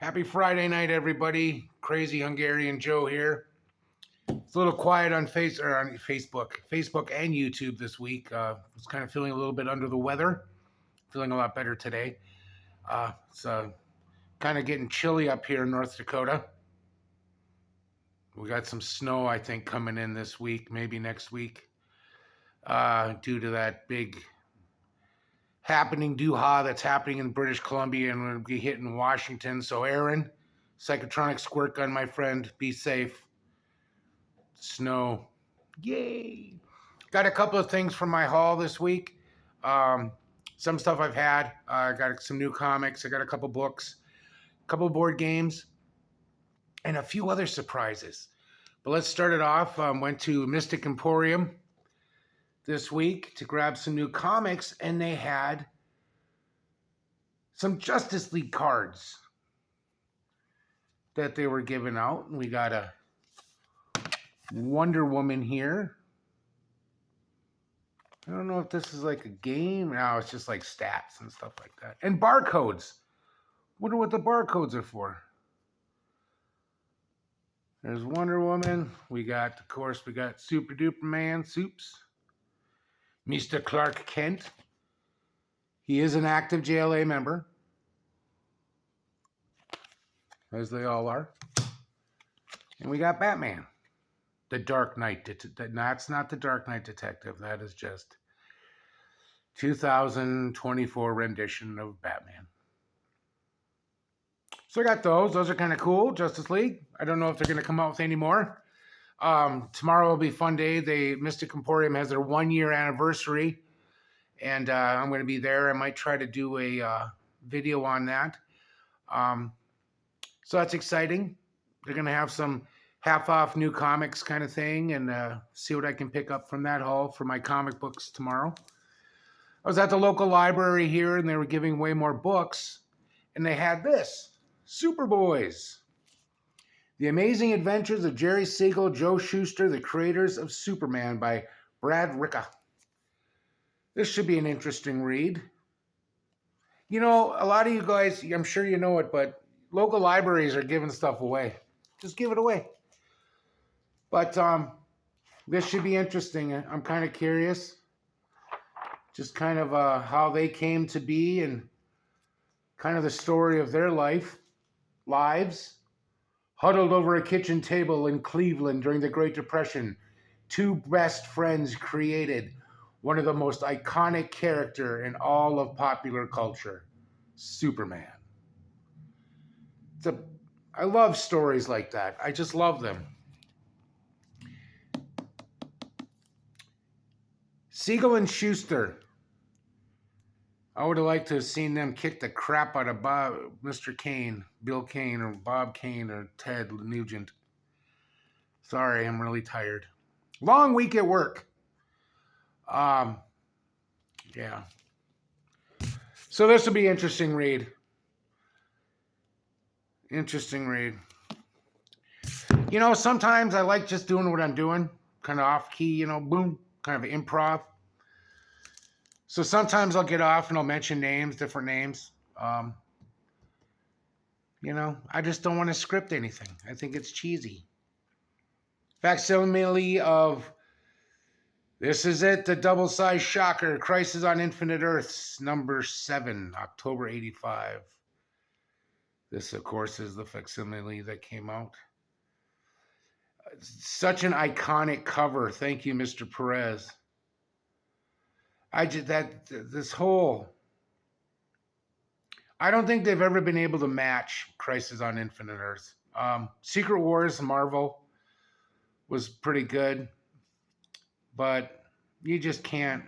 Happy Friday night, everybody. Crazy Hungarian Joe here. It's a little quiet on Facebook and YouTube this week. Was kind of feeling a little bit under the weather. Feeling a lot better today. It's kind of getting chilly up here in North Dakota. We got some snow, I think, coming in this week, maybe next week, due to that big dooha that's happening in British Columbia and will be hitting Washington. So, Aaron, Psychotronic Squirt Gun, my friend, be safe. Snow. Yay. Got a couple of things from my haul this week. Some stuff I've had. I got some new comics. I got a couple books, a couple board games, and a few other surprises. But let's start it off. Went to Mystic Emporium this week to grab some new comics, and they had some Justice League cards that they were giving out. We got a Wonder Woman here. I don't know if this is like a game. No, it's just like stats and stuff like that. And barcodes. Wonder what the barcodes are for. There's Wonder Woman. We got Super Duper Man, Soups. Mr. Clark Kent. He is an active JLA member, as they all are. And we got Batman. The Dark Knight. That's not the Dark Knight Detective. That is just 2024 rendition of Batman. So I got those. Those are kind of cool. Justice League. I don't know if they're going to come out with any more. Tomorrow will be a fun day. Mystic Emporium has their 1-year anniversary. And I'm going to be there. I might try to do a video on that. So that's exciting. They're going to have some half-off new comics kind of thing, and see what I can pick up from that haul for my comic books tomorrow. I was at the local library here, and they were giving away more books, and they had this, Superboys. The Amazing Adventures of Jerry Siegel, Joe Shuster, the creators of Superman by Brad Ricka. This should be an interesting read. You know, a lot of you guys, I'm sure you know it, but local libraries are giving stuff away. Just give it away. But this should be interesting. I'm kind of curious. Just kind of how they came to be and kind of the story of their lives. Huddled over a kitchen table in Cleveland during the Great Depression, two best friends created one of the most iconic character in all of popular culture, Superman. I love stories like that. I just love them. Siegel and Schuster. I would have liked to have seen them kick the crap out of Mr. Kane, Bill Kane, or Bob Kane, or Ted Nugent. Sorry, I'm really tired. Long week at work. Yeah. So this will be an interesting read. Interesting read. You know, sometimes I like just doing what I'm doing, kind of off key, you know, boom, kind of improv. So sometimes I'll get off and I'll mention names, different names. You know, I just don't want to script anything. I think it's cheesy. Facsimile of This Is It, the double-sized shocker, Crisis on Infinite Earths, number 7, October 85. This, of course, is the facsimile that came out. Such an iconic cover. Thank you, Mr. Perez. I don't think they've ever been able to match Crisis on Infinite Earths. Secret Wars, Marvel, was pretty good, but you just can't.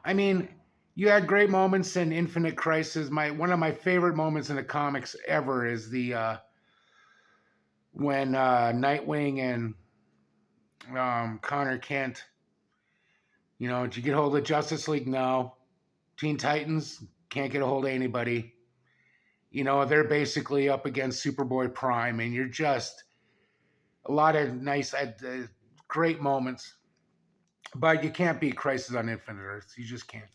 I mean, you had great moments in Infinite Crisis. One of my favorite moments in the comics ever is when Nightwing and Connor Kent, you know, did you get a hold of Justice League? No. Teen Titans can't get a hold of anybody. You know, they're basically up against Superboy Prime, and you're just a lot of nice, great moments. But you can't beat Crisis on Infinite Earths. You just can't.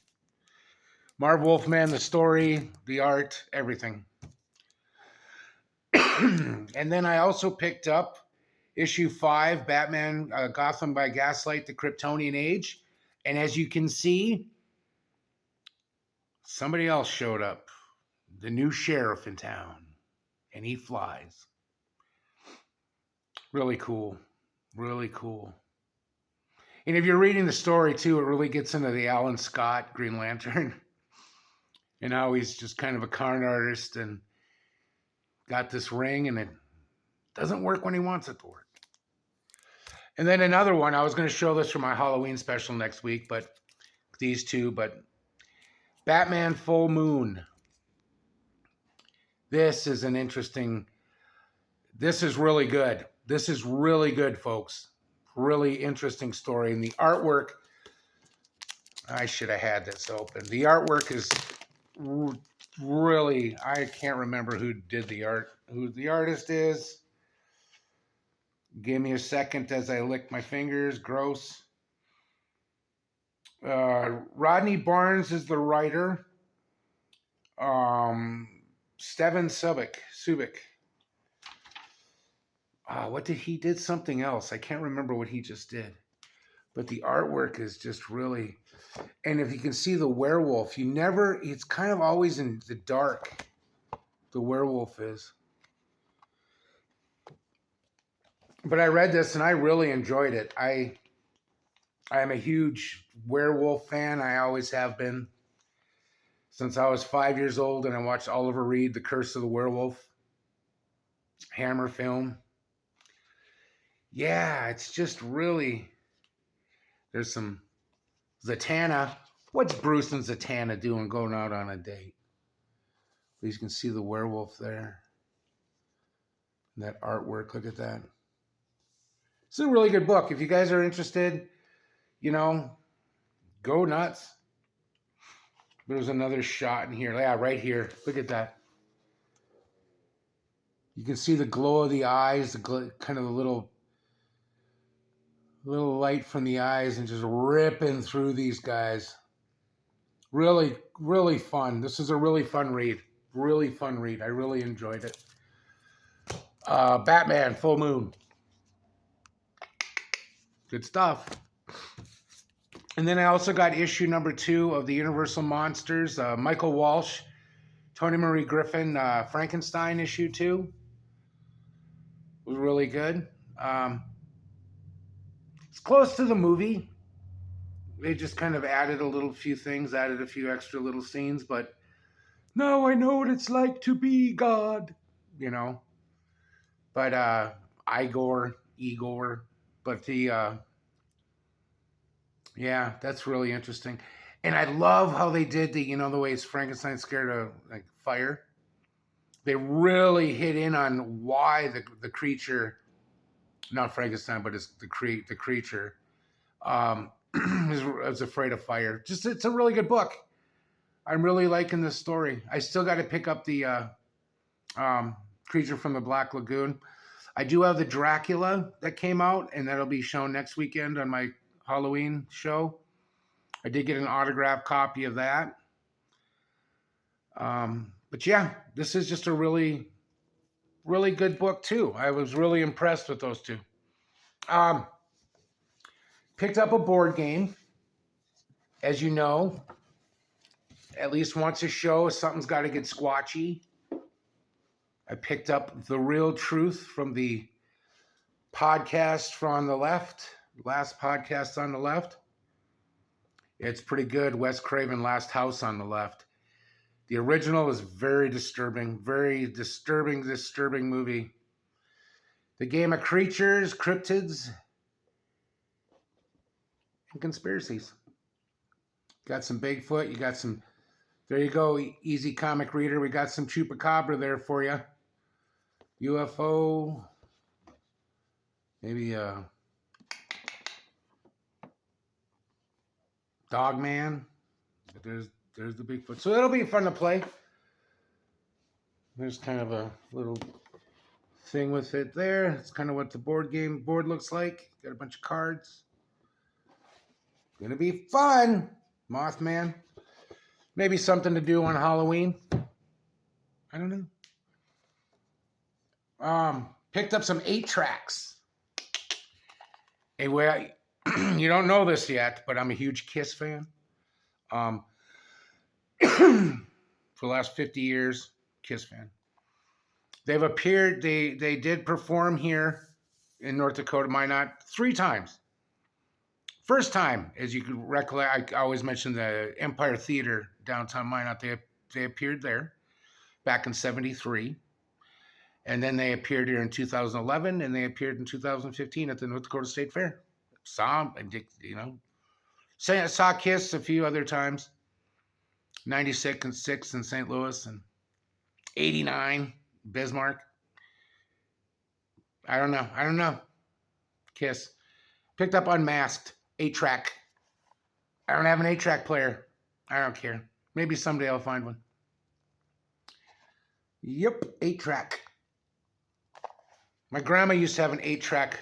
Marv Wolfman, the story, the art, everything. And then I also picked up issue 5, Batman Gotham by Gaslight, The Kryptonian Age. And as you can see, somebody else showed up, the new sheriff in town, and he flies. Really cool. Really cool. And if you're reading the story too, it really gets into the Alan Scott Green Lantern and how he's just kind of a con artist and got this ring and it doesn't work when he wants it to work. And then another one, I was going to show this for my Halloween special next week, but these two, but Batman Full Moon. This is an interesting, this is really good. This is really good, folks. Really interesting story. And the artwork, I should have had this open. The artwork is really, I can't remember who did the art, who the artist is. Give me a second as I lick my fingers. Gross. Rodney Barnes is the writer. Steven Subic. What did he did? Something else. I can't remember what he just did. But the artwork is just really, and if you can see the werewolf, it's kind of always in the dark. The werewolf is. But I read this and I really enjoyed it. I am a huge werewolf fan. I always have been. Since I was 5 years old and I watched Oliver Reed, The Curse of the Werewolf. Hammer film. Yeah, it's just really, there's some Zatanna. What's Bruce and Zatanna doing going out on a date? You can see the werewolf there. And that artwork, look at that. It's a really good book. If you guys are interested, go nuts. There's another shot in here. Yeah, right here. Look at that. You can see the glow of the eyes, kind of the little light from the eyes and just ripping through these guys. Really, really fun. This is a really fun read. Really fun read. I really enjoyed it. Batman, Full Moon. Good stuff. And then I also got issue number 2 of the Universal Monsters. Michael Walsh, Tony Marie Griffin, Frankenstein issue 2. It was really good. It's close to the movie. They just kind of added a few things, added a few extra little scenes, but now I know what it's like to be God, But Igor, but yeah, that's really interesting. And I love how they did the way it's Frankenstein scared of like fire. They really hit in on why the creature, not Frankenstein, but it's the creature, is afraid of fire. Just it's a really good book. I'm really liking this story. I still got to pick up the Creature from the Black Lagoon. I do have the Dracula that came out, and that'll be shown next weekend on my Halloween show. I did get an autographed copy of that. But yeah, this is just a really, really good book too. I was really impressed with those two. Picked up a board game. As you know, at least once a show, something's got to get squatchy. I picked up The Real Truth from the podcast from the left, last podcast on the left. It's pretty good. Wes Craven, Last House on the Left. The original is very disturbing movie. The game of creatures, cryptids, and conspiracies. Got some Bigfoot. You got some, there you go, easy comic reader. We got some Chupacabra there for you. UFO. Maybe Dogman. But there's the Bigfoot. So it'll be fun to play. There's kind of a little thing with it there. It's kind of what the board looks like. Got a bunch of cards. Gonna be fun, Mothman. Maybe something to do on Halloween. I don't know. Picked up some 8-tracks. Anyway, you don't know this yet, but I'm a huge Kiss fan. For the last 50 years, Kiss fan. They've appeared, they did perform here in North Dakota, Minot, 3 times. First time, as you can recollect, I always mention the Empire Theater downtown Minot. They appeared there back in 73. And then they appeared here in 2011, and they appeared in 2015 at the North Dakota State Fair. Saw them, saw Kiss a few other times. 96 and 6 in St. Louis, and 89 Bismarck. I don't know. Kiss. Picked up Unmasked 8-track. I don't have an 8-track player. I don't care. Maybe someday I'll find one. Yep, 8-track. My grandma used to have an 8-track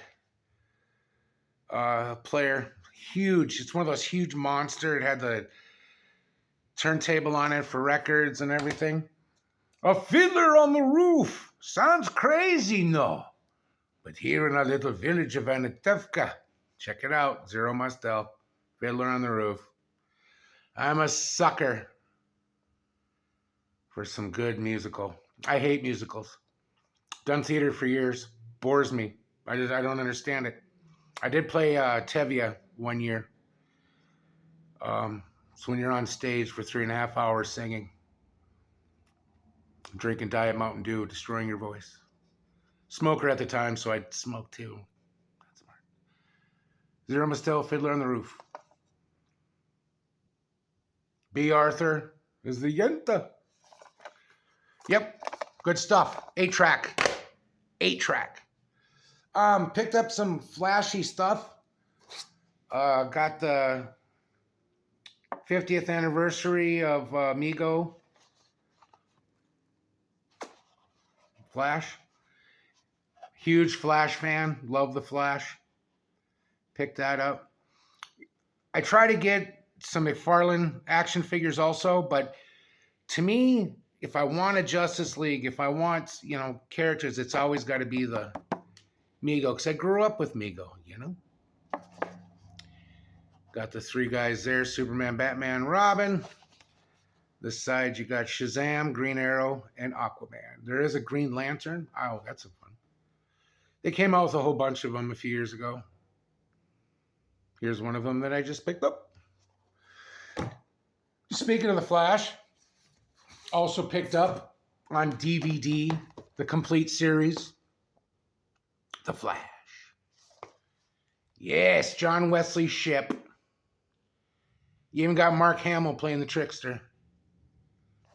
player. Huge. It's one of those huge monster. It had the turntable on it for records and everything. A fiddler on the roof. Sounds crazy, no? But here in our little village of Anatevka, check it out, Zero Mostel, Fiddler on the Roof. I'm a sucker for some good musical. I hate musicals. Done theater for years. Bores me. I don't understand it. I did play Tevye one year. It's when you're on stage for 3.5 hours singing, drinking Diet Mountain Dew, destroying your voice. Smoker at the time, so I'd smoke too. That's smart. Zero Mostel, Fiddler on the Roof. B. Arthur is the Yenta. Yep, good stuff. 8-track. 8-track. Picked up some flashy stuff. Got the 50th anniversary of Mego. Flash. Huge Flash fan. Love the Flash. Picked that up. I try to get some McFarlane action figures also, but to me, if I want a Justice League, if I want, characters, it's always got to be the Mego, because I grew up with Mego, Got the 3 guys there, Superman, Batman, Robin. This side, you got Shazam, Green Arrow, and Aquaman. There is a Green Lantern. Oh, that's a fun. They came out with a whole bunch of them a few years ago. Here's one of them that I just picked up. Speaking of the Flash, also picked up on DVD the complete series, The Flash. Yes, John Wesley Shipp. You even got Mark Hamill playing the Trickster.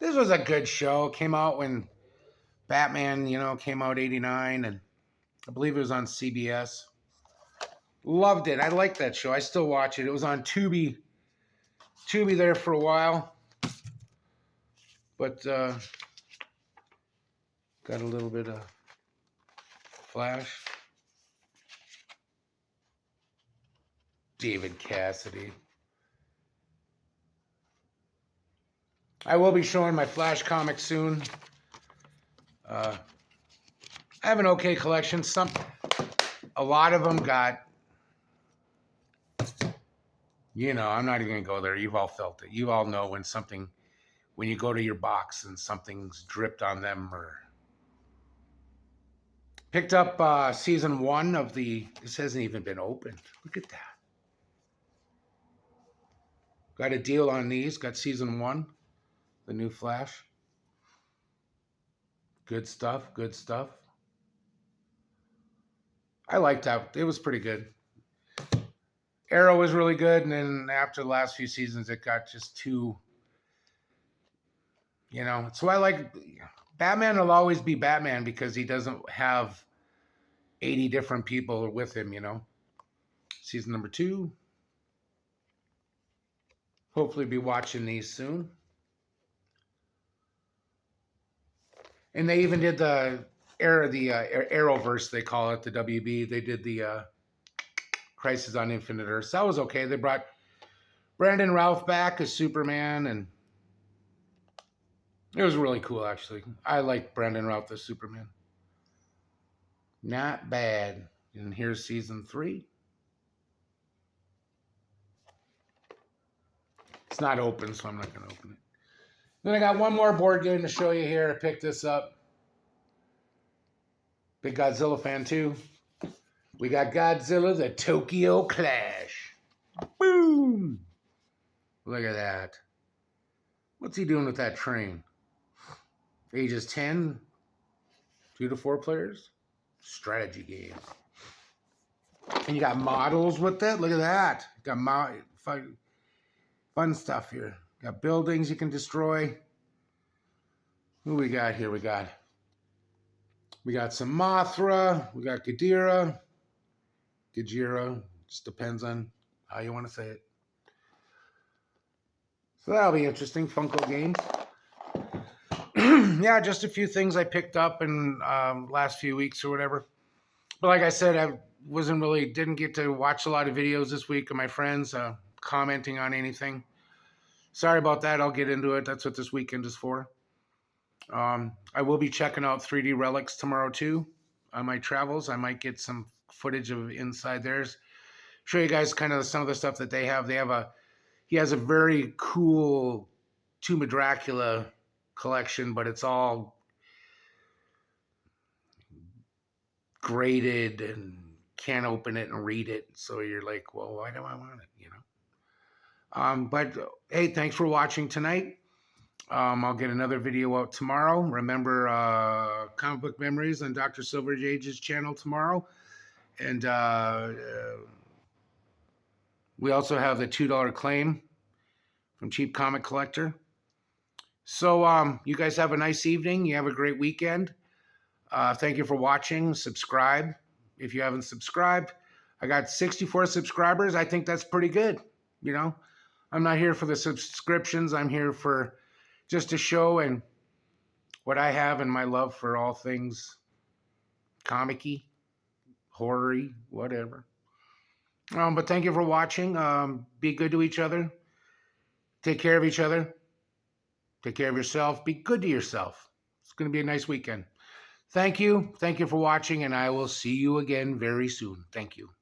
This was a good show. It came out when Batman, came out 89, and I believe it was on CBS. Loved it. I like that show. I still watch it. It was on Tubi there for a while. But got a little bit of Flash. David Cassidy. I will be showing my Flash comics soon. I have an okay collection. A lot of them got, I'm not even going to go there. You've all felt it. You all know when you go to your box and something's dripped on them. Or picked up season 1 of this hasn't even been opened. Look at that. Got a deal on these. Got season 1, the new Flash. Good stuff. I liked that. It was pretty good. Arrow was really good, and then after the last few seasons, it got just too, So I like Batman will always be Batman because he doesn't have 80 different people with him, Season number 2. Hopefully be watching these soon. And they even did the Arrowverse, they call it, the WB. They did the Crisis on Infinite Earths. That was okay. They brought Brandon Routh back as Superman, and it was really cool, actually. I like Brandon Routh as Superman. Not bad. And here's season 3. It's not open, so I'm not going to open it. Then I got one more board game to show you here. I picked this up. Big Godzilla fan too. We got Godzilla, the Tokyo Clash. Boom! Look at that. What's he doing with that train? Ages 10, 2 to 4 players. Strategy game. And you got models with it. Look at that. You got fun stuff here. Got buildings you can destroy. Who we got here? We got some Mothra. We got Ghidorah. Just depends on how you want to say it. So that'll be interesting. Funko games. Yeah, just a few things I picked up in last few weeks or whatever. But like I said, didn't get to watch a lot of videos this week of my friends commenting on anything. Sorry about that. I'll get into it. That's what this weekend is for. I will be checking out 3D Relics tomorrow too on my travels. I might get some footage of inside theirs. Show you guys kind of some of the stuff that they have. He has a very cool Tomb of Dracula collection, but it's all graded and can't open it and read it. So you're like, well, why do I want it? You know. But hey, thanks for watching tonight. I'll get another video out tomorrow. Remember, Comic Book Memories on Dr. Silver Age's channel tomorrow. And we also have the $2 claim from Cheap Comic Collector. So you guys have a nice evening. You have a great weekend. Thank you for watching. Subscribe if you haven't subscribed. I got 64 subscribers. I think that's pretty good. You know, I'm not here for the subscriptions. I'm here for just to show and what I have and my love for all things comic-y, horror-y, whatever. But thank you for watching. Be good to each other. Take care of each other. Take care of yourself. Be good to yourself. It's going to be a nice weekend. Thank you. Thank you for watching, and I will see you again very soon. Thank you.